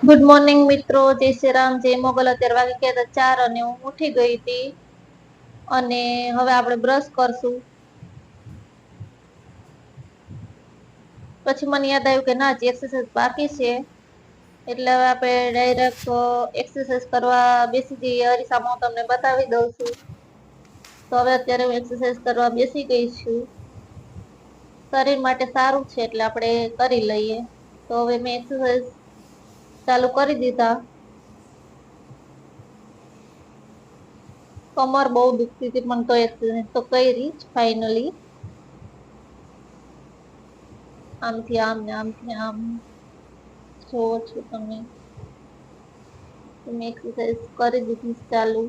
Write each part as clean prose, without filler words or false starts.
Good morning મિત્રો, જય શ્રી રામ, જય મોગલ. અત્યારે વાગી ગયા હતા 4 અને હું ઉઠી ગઈ હતી અને હવે આપણે બ્રશ કરશું. પછી મને યાદ આવ્યું કે ના, જે એક્સરસાઇઝ બાકી છે એટલે હવે આપણે ડાયરેક્ટ એક્સરસાઇઝ કરવા બેસી જઈએ. અરીસામાં હું તમને બતાવી દઉં છું. તો હવે અત્યારે હું એક્સરસાઇઝ કરવા બેસી ગઈ છું. શરીર માટે સારું છે એટલે આપણે કરી લઈએ. તો હવે મેં એક્સરસાઇઝ ચાલુ કરી દીધા. કમર બહુ દુખતી હતી પણ તો એક્સરસાઇઝ તો કરી જ ફાઇનલી. આમથી આમ ને આમથી આમ જોવો છો તમે. મેં એક્સરસાઇઝ કરી દીધી ચાલુ.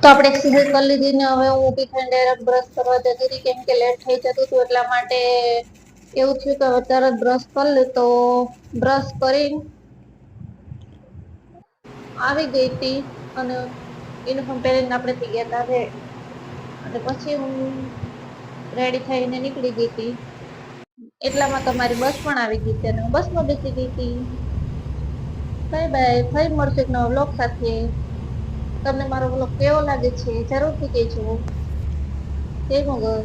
તો આપણે એક્સરસાઇઝ કરી લીધી ને હવે હું ઊભી થઈને ડાયરેક્ટ બ્રશ કરવા જતી હતી, કેમ કે લેટ થઈ જતું હતું. એટલા માટે એવું થયું કે હવે તરત બ્રશ કરી લે. તો બ્રશ કરી આવી ગઈ હતી અને યુનિફોર્મ પહેરીને આપણે થઈ ગયા હતા રેડી. અને પછી હું રેડી થઈને નીકળી ગઈ હતી. એટલામાં તમારી બસ પણ આવી ગઈ હતી અને હું બસમાં બેસી ગઈ હતી. Bye bye. ફરી મળશું એક નવા વ્લોગ સાથે. તમને મારો વ્લોગ કેવો લાગે છે જરૂરથી કહેજો. જય મોગલ.